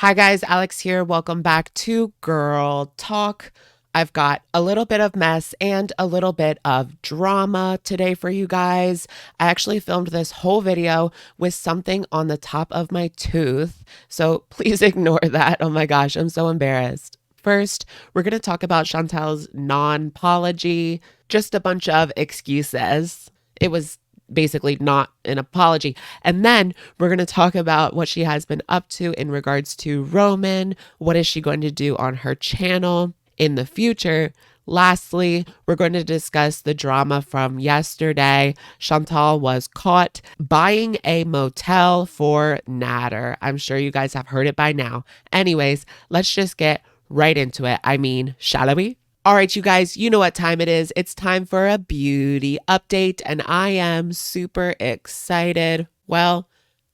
Hi guys, Alex here. Welcome back to Girl Talk. I've got a little bit of mess and a little bit of drama today for you guys. I actually filmed this whole video with something on the top of my tooth, so please ignore that. Oh my gosh, I'm so embarrassed. First, we're going to talk about Chantel's non-apology, just a bunch of excuses. It was basically not an apology. And then we're going to talk about what she has been up to in regards to Roman. What is she going to do on her channel in the future? Lastly, we're going to discuss the drama from yesterday. Chantal was caught buying a motel for Nader. I'm sure you guys have heard it by now. Anyways, let's just get right into it. Shall we? All right, you guys, you know what time it is. It's time for a beauty update, and I am super excited. Well,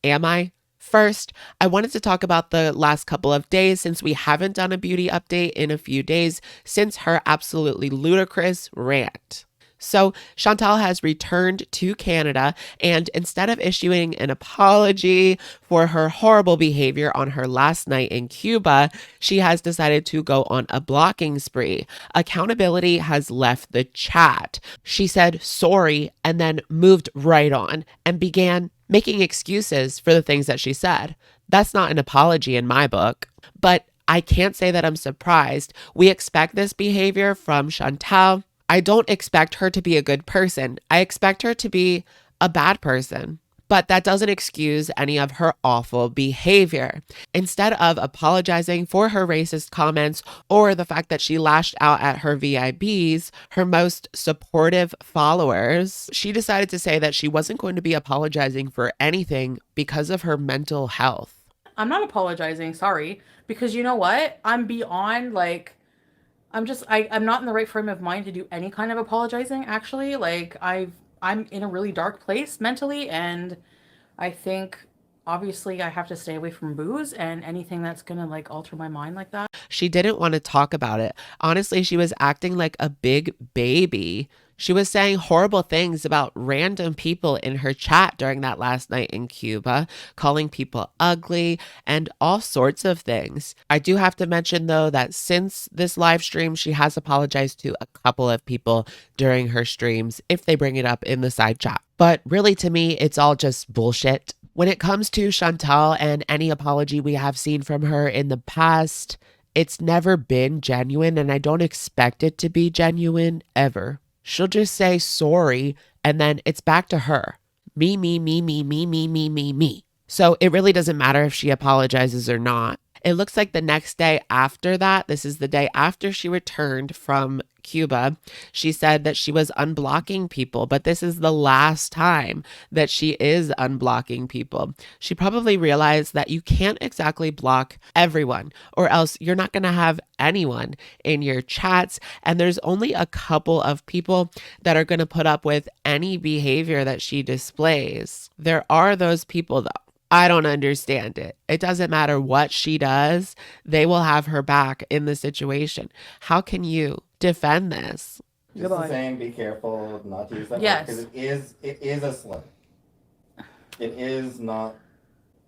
am I? First, I wanted to talk about the last couple of days since we haven't done a beauty update in a few days since her absolutely ludicrous rant. So, Chantal has returned to Canada, and instead of issuing an apology for her horrible behavior on her last night in Cuba, she has decided to go on a blocking spree. Accountability has left the chat. She said sorry and then moved right on and began making excuses for the things that she said. That's not an apology in my book, but I can't say that I'm surprised. We expect this behavior from Chantal. I don't expect her to be a good person. I expect her to be a bad person. But that doesn't excuse any of her awful behavior. Instead of apologizing for her racist comments or the fact that she lashed out at her VIBs, her most supportive followers, she decided to say that she wasn't going to be apologizing for anything because of her mental health. I'm not apologizing, sorry, because you know what? I'm beyond I'm not in the right frame of mind to do any kind of apologizing actually. I'm in a really dark place mentally, and I think obviously I have to stay away from booze and anything that's going to alter my mind like that. She didn't want to talk about it. Honestly, she was acting like a big baby. She was saying horrible things about random people in her chat during that last night in Cuba, calling people ugly and all sorts of things. I do have to mention, though, that since this live stream, she has apologized to a couple of people during her streams if they bring it up in the side chat. But really, to me, it's all just bullshit. When it comes to Chantal and any apology we have seen from her in the past, it's never been genuine, and I don't expect it to be genuine ever. She'll just say sorry, and then it's back to her. Me, me, me, me, me, me, me, me, me. So it really doesn't matter if she apologizes or not. It looks like the next day after that, this is the day after she returned from Cuba, she said that she was unblocking people, but this is the last time that she is unblocking people. She probably realized that you can't exactly block everyone, or else you're not going to have anyone in your chats. And there's only a couple of people that are going to put up with any behavior that she displays. There are those people, though. I don't understand it. It doesn't matter what she does, they will have her back in the situation. How can you defend this? Just the same, be careful not to use that word because Yes. it is a slur. It is not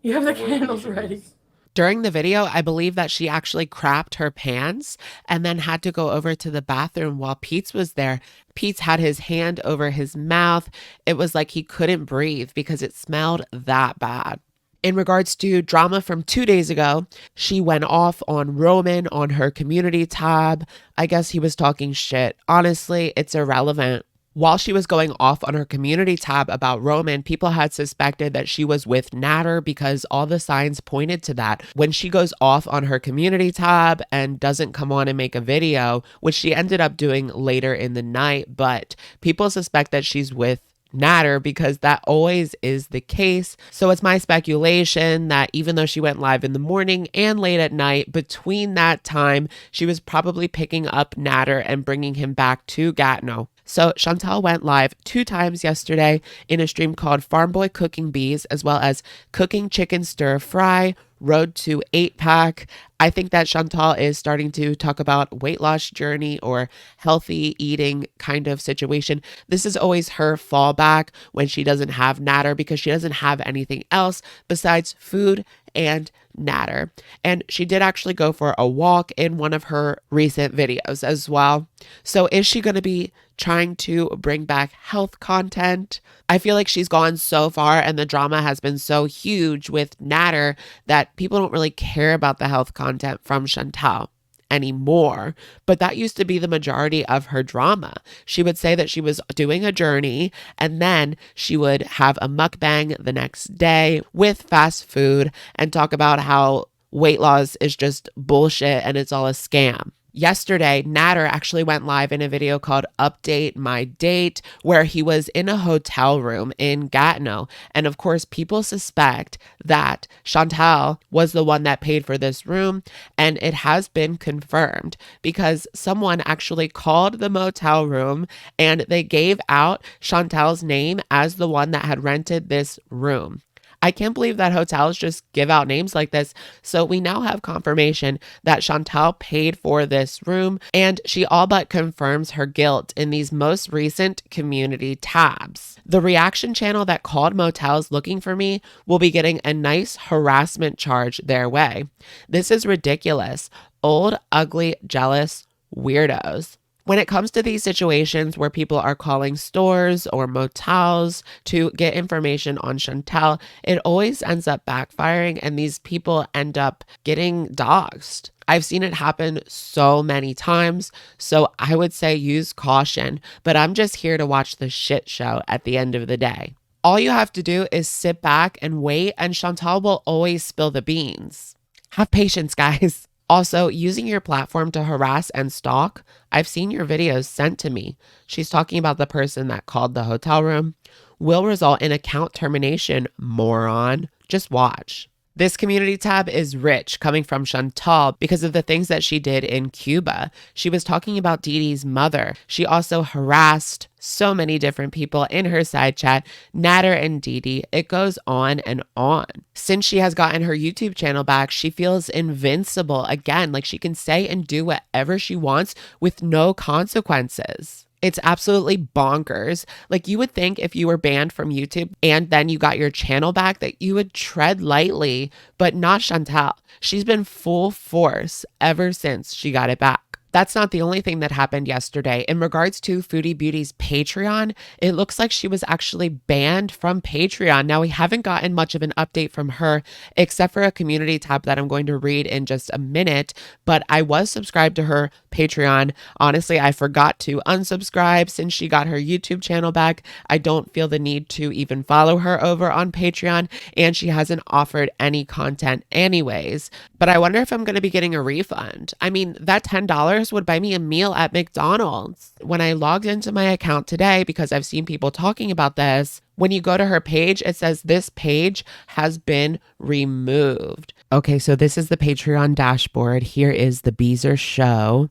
You have a the word that you candles should ready. use. During the video, I believe that she actually crapped her pants and then had to go over to the bathroom while Pete's was there. Pete's had his hand over his mouth. It was like he couldn't breathe because it smelled that bad. In regards to drama from 2 days ago, she went off on Roman on her community tab. I guess he was talking shit. Honestly, it's irrelevant. While she was going off on her community tab about Roman, people had suspected that she was with Nader because all the signs pointed to that. When she goes off on her community tab and doesn't come on and make a video, which she ended up doing later in the night, but people suspect that she's with Nader because that always is the case. So it's my speculation that even though she went live in the morning and late at night, between that time, she was probably picking up Nader and bringing him back to Gatineau. So Chantal went live 2 times yesterday in a stream called Farm Boy Cooking Bees, as well as Cooking Chicken Stir Fry, Road to 8-Pack. I think that Chantal is starting to talk about weight loss journey or healthy eating kind of situation. This is always her fallback when she doesn't have Nader because she doesn't have anything else besides food and Nader. And she did actually go for a walk in one of her recent videos as well. So is she going to be trying to bring back health content? I feel like she's gone so far and the drama has been so huge with Nader that people don't really care about the health content from Chantal anymore. But that used to be the majority of her drama. She would say that she was doing a journey and then she would have a mukbang the next day with fast food and talk about how weight loss is just bullshit and it's all a scam. Yesterday, Nader actually went live in a video called Update My Date, where he was in a hotel room in Gatineau. And of course, people suspect that Chantal was the one that paid for this room. And it has been confirmed because someone actually called the motel room and they gave out Chantal's name as the one that had rented this room. I can't believe that hotels just give out names like this. So we now have confirmation that Chantal paid for this room and she all but confirms her guilt in these most recent community tabs. The reaction channel that called motels looking for me will be getting a nice harassment charge their way. This is ridiculous. Old, ugly, jealous weirdos. When it comes to these situations where people are calling stores or motels to get information on Chantal, it always ends up backfiring and these people end up getting doxxed. I've seen it happen so many times, so I would say use caution, but I'm just here to watch the shit show at the end of the day. All you have to do is sit back and wait, and Chantal will always spill the beans. Have patience, guys. Also, using your platform to harass and stalk, I've seen your videos sent to me. She's talking about the person that called the hotel room. Will result in account termination, moron. Just watch. This community tab is rich coming from Chantal because of the things that she did in Cuba. She was talking about Dee Dee's mother. She also harassed so many different people in her side chat, Nader and Dee Dee. It goes on and on. Since she has gotten her YouTube channel back, she feels invincible again, like she can say and do whatever she wants with no consequences. It's absolutely bonkers. Like, you would think if you were banned from YouTube and then you got your channel back that you would tread lightly, but not Chantal. She's been full force ever since she got it back. That's not the only thing that happened yesterday. In regards to Foodie Beauty's Patreon, it looks like she was actually banned from Patreon. Now, we haven't gotten much of an update from her, except for a community tab that I'm going to read in just a minute, but I was subscribed to her Patreon. Honestly, I forgot to unsubscribe since she got her YouTube channel back. I don't feel the need to even follow her over on Patreon, and she hasn't offered any content anyways. But I wonder if I'm going to be getting a refund. I mean, that $10 would buy me a meal at McDonald's. When I logged into my account today, because I've seen people talking about this, when you go to her page, it says this page has been removed. Okay, so this is the Patreon dashboard. Here is the Beezer Show.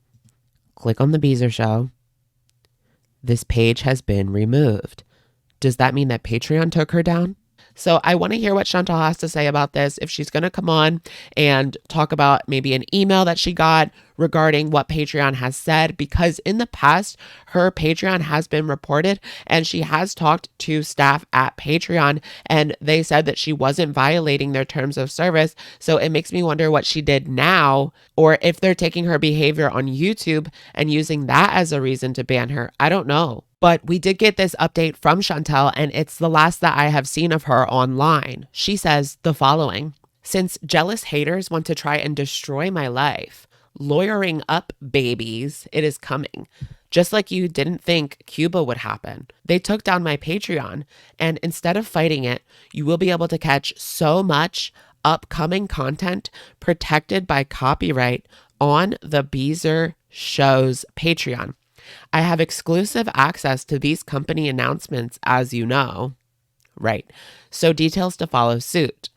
Click on the Beezer Show. This page has been removed. Does that mean that Patreon took her down? So I want to hear what Chantal has to say about this, if she's going to come on and talk about maybe an email that she got regarding what Patreon has said, because in the past, her Patreon has been reported and she has talked to staff at Patreon and they said that she wasn't violating their terms of service. So it makes me wonder what she did now, or if they're taking her behavior on YouTube and using that as a reason to ban her. I don't know. But we did get this update from Chantal, and it's the last that I have seen of her online. She says the following: since jealous haters want to try and destroy my life, lawyering up babies, it is coming. Just like you didn't think Cuba would happen. They took down my Patreon, and instead of fighting it, you will be able to catch so much upcoming content protected by copyright on the Beezer Show's Patreon. I have exclusive access to these company announcements, as you know. Right. So details to follow suit.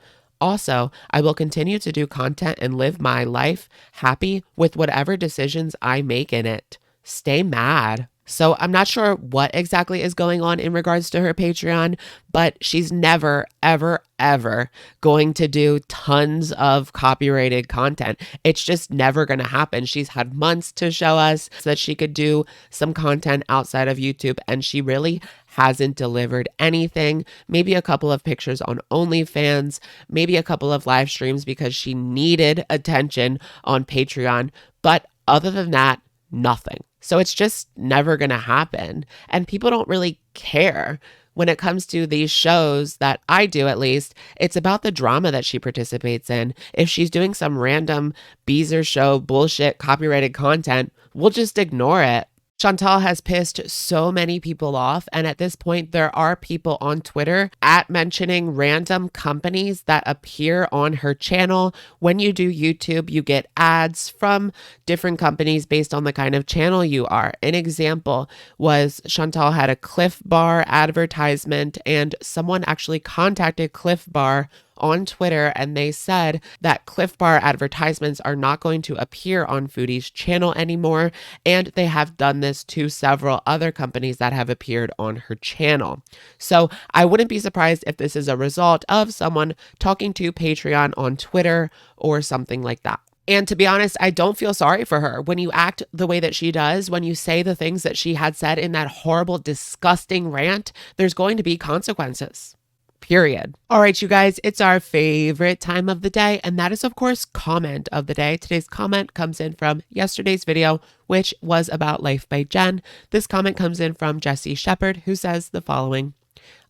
Also, I will continue to do content and live my life happy with whatever decisions I make in it. Stay mad. So I'm not sure what exactly is going on in regards to her Patreon, but she's never, ever, ever going to do tons of copyrighted content. It's just never going to happen. She's had months to show us that she could do some content outside of YouTube, and she really hasn't delivered anything. Maybe a couple of pictures on OnlyFans, maybe a couple of live streams because she needed attention on Patreon. But other than that, nothing. So it's just never going to happen. And people don't really care. When it comes to these shows that I do, at least, it's about the drama that she participates in. If she's doing some random Beezer show bullshit copyrighted content, we'll just ignore it. Chantal has pissed so many people off, and at this point, there are people on Twitter at mentioning random companies that appear on her channel. When you do YouTube, you get ads from different companies based on the kind of channel you are. An example was Chantal had a Cliff Bar advertisement, and someone actually contacted Cliff Bar on Twitter, and they said that Cliff Bar advertisements are not going to appear on Foodie's channel anymore, and they have done this to several other companies that have appeared on her channel. So I wouldn't be surprised if this is a result of someone talking to Patreon on Twitter or something like that. And to be honest, I don't feel sorry for her. When you act the way that she does, when you say the things that she had said in that horrible, disgusting rant, there's going to be consequences. Period. All right, you guys, it's our favorite time of the day, and that is, of course, comment of the day. Today's comment comes in from yesterday's video, which was about Life by Jen. This comment comes in from Jessie Shepherd, who says the following: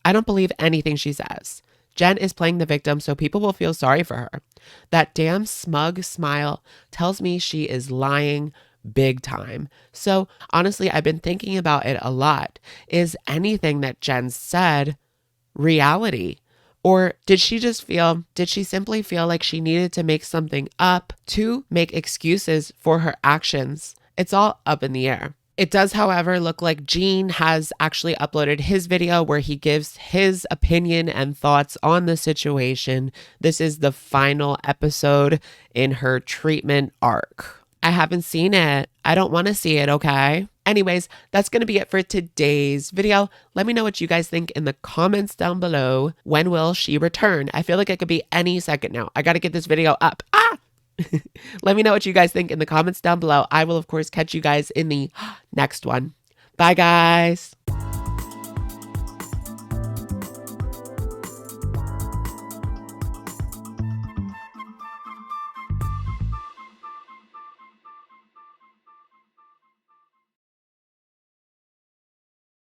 I don't believe anything she says. Jen is playing the victim so people will feel sorry for her. That damn smug smile tells me she is lying big time. So honestly, I've been thinking about it a lot. Is anything that Jen said reality? Or did she simply feel like she needed to make something up to make excuses for her actions? It's all up in the air. It does, however, look like Gene has actually uploaded his video where he gives his opinion and thoughts on the situation. This is the final episode in her treatment arc. I haven't seen it. I don't want to see it, okay? Anyways, that's going to be it for today's video. Let me know what you guys think in the comments down below. When will she return? I feel like it could be any second now. I got to get this video up. Let me know what you guys think in the comments down below. I will, of course, catch you guys in the next one. Bye, guys.